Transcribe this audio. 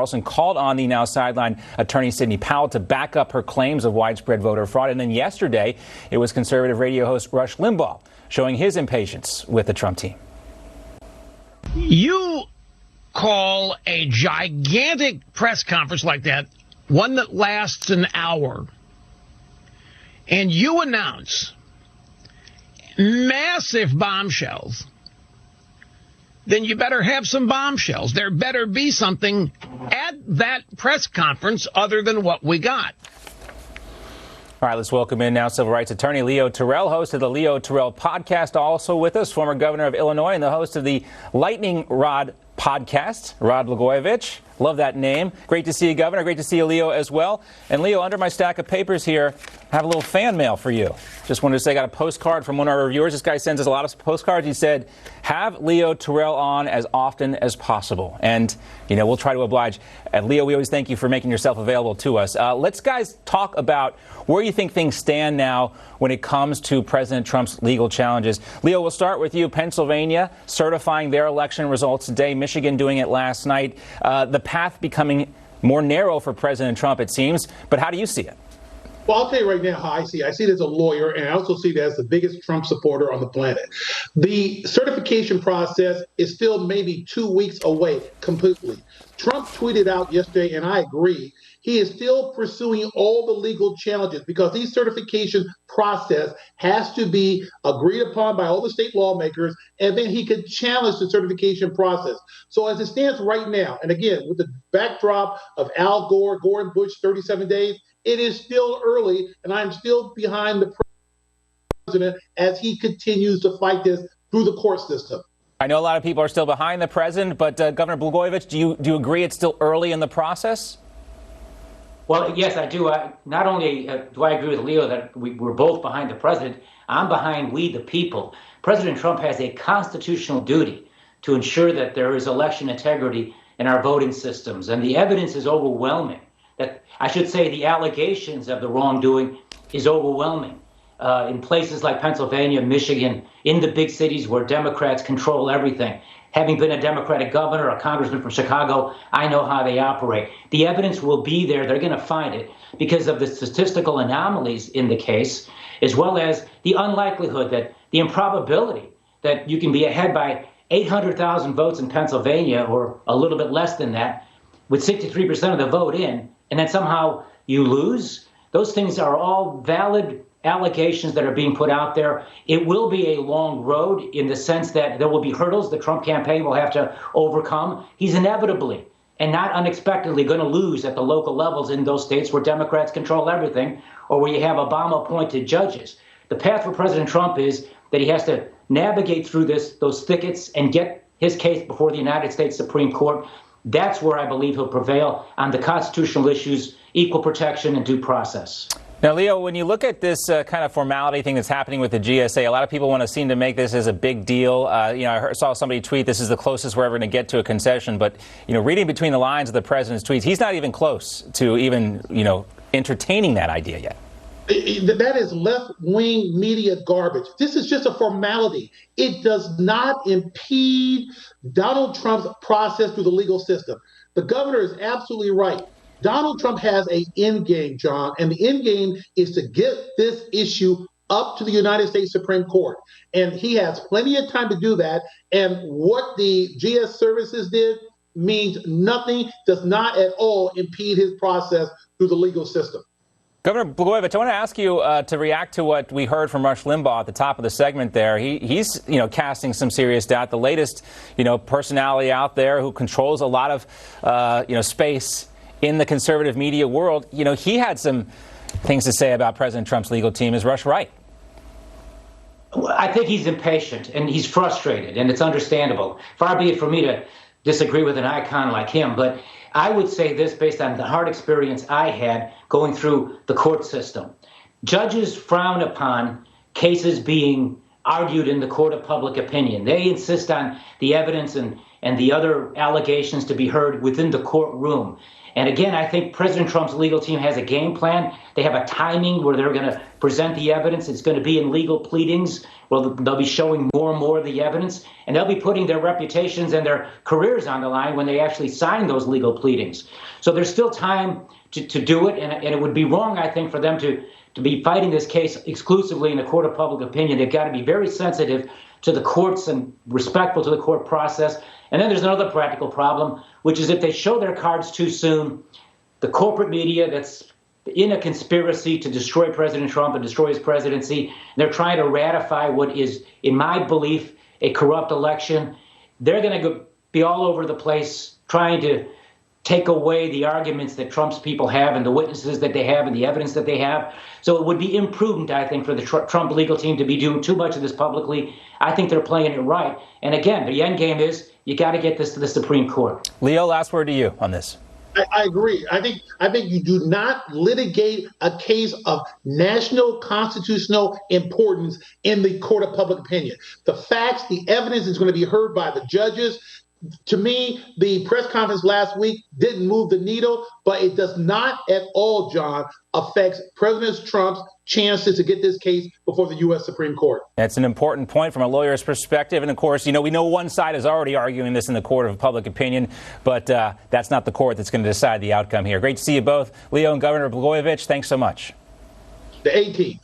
Carlson called on the now sidelined attorney Sidney Powell to back up her claims of widespread voter fraud. And then yesterday, it was conservative radio host Rush Limbaugh showing his impatience with the Trump team. You call a gigantic press conference like that, one that lasts an hour, and you announce massive bombshells, then you better have some bombshells. There better be something at that press conference other than what we got. All right, let's welcome in now civil rights attorney Leo Terrell, host of the Leo Terrell podcast. Also with us, former governor of Illinois and the host of the Lightning Rod podcast, Rod Blagojevich. Love that name. Great to see you, Governor. Great to see you, Leo, as well. And Leo, under my stack of papers here, I have a little fan mail for you. Just wanted to say I got a postcard from one of our reviewers. This guy sends us a lot of postcards. He said, have Leo Terrell on as often as possible. And, you know, we'll try to oblige. Leo, we always thank you for making yourself available to us. Let's, guys, talk about where you think things stand now when it comes to President Trump's legal challenges. Leo, we'll start with you. Pennsylvania certifying their election results today. Michigan doing it last night. The path becoming more narrow for President Trump, it seems. But how do you see it? Well, I'll tell you right now how I see it. I see it as a lawyer, and I also see it as the biggest Trump supporter on the planet. The certification process is still maybe 2 weeks away completely. Trump tweeted out yesterday, and I agree, he is still pursuing all the legal challenges because the certification process has to be agreed upon by all the state lawmakers, and then he could challenge the certification process. So as it stands right now, and again, with the backdrop of Al Gore, Gore and Bush, 37 days, it is still early, and I'm still behind the president as he continues to fight this through the court system. I know a lot of people are still behind the president, but Governor Blagojevich, do you agree it's still early in the process? Well, yes, I do. Not only do I agree with Leo that we're both behind the president, I'm behind we the people. President Trump has a constitutional duty to ensure that there is election integrity in our voting systems, and the evidence is overwhelming. That I should say the allegations of the wrongdoing is overwhelming. In places like Pennsylvania, Michigan, in the big cities where Democrats control everything. Having been a Democratic governor, a congressman from Chicago, I know how they operate. The evidence will be there. They're going to find it because of the statistical anomalies in the case, as well as the unlikelihood that the improbability that you can be ahead by 800,000 votes in Pennsylvania or a little bit less than that with 63% of the vote in, and then somehow you lose. Those things are all valid allegations that are being put out there. It will be a long road in the sense that there will be hurdles the Trump campaign will have to overcome. He's inevitably and not unexpectedly going to lose at the local levels in those states where Democrats control everything or where you have Obama-appointed judges. The path for President Trump is that he has to navigate through those thickets and get his case before the United States Supreme Court. That's where I believe he'll prevail on the constitutional issues, equal protection, and due process. Now, Leo, when you look at this kind of formality thing that's happening with the GSA, a lot of people want to seem to make this as a big deal. I saw somebody tweet this is the closest we're ever going to get to a concession. But, reading between the lines of the president's tweets, he's not even close to even, entertaining that idea yet. That is left-wing media garbage. This is just a formality. It does not impede Donald Trump's process through the legal system. The governor is absolutely right. Donald Trump has an end game, John, and the end game is to get this issue up to the United States Supreme Court. And he has plenty of time to do that. And what the GS services did means nothing, does not at all impede his process through the legal system. Governor Blagojevich, I want to ask you to react to what we heard from Rush Limbaugh at the top of the segment there. He's casting some serious doubt. The latest, personality out there who controls a lot of, space in the conservative media world. He had some things to say about President Trump's legal team. Is Rush right? I think he's impatient and he's frustrated, and it's understandable. Far be it for me to disagree with an icon like him, but I would say this based on the hard experience I had going through the court system. Judges frown upon cases being argued in the court of public opinion. They insist on the evidence and and the other allegations to be heard within the courtroom. And again, I think President Trump's legal team has a game plan. They have a timing where they're going to present the evidence. It's going to be in legal pleadings. Well, they'll be showing more and more of the evidence, and they'll be putting their reputations and their careers on the line when they actually sign those legal pleadings. So there's still time to do it, and it would be wrong, I think, for them to be fighting this case exclusively in the court of public opinion. They've got to be very sensitive to the courts and respectful to the court process. And then there's another practical problem, which is if they show their cards too soon, the corporate media that's in a conspiracy to destroy President Trump and destroy his presidency, they're trying to ratify what is, in my belief, a corrupt election. They're going to be all over the place trying to take away the arguments that Trump's people have and the witnesses that they have and the evidence that they have. So it would be imprudent, I think, for the Trump legal team to be doing too much of this publicly. I think they're playing it right. And again, the end game is you got to get this to the Supreme Court. Leo, last word to you on this. I agree. I think you do not litigate a case of national constitutional importance in the court of public opinion. The facts, the evidence is going to be heard by the judges. To me, the press conference last week didn't move the needle, but it does not at all, John, affect President Trump's chances to get this case before the U.S. Supreme Court. That's an important point from a lawyer's perspective. And of course, we know one side is already arguing this in the court of public opinion, but that's not the court that's going to decide the outcome here. Great to see you both. Leo and Governor Blagojevich, thanks so much. The A-team.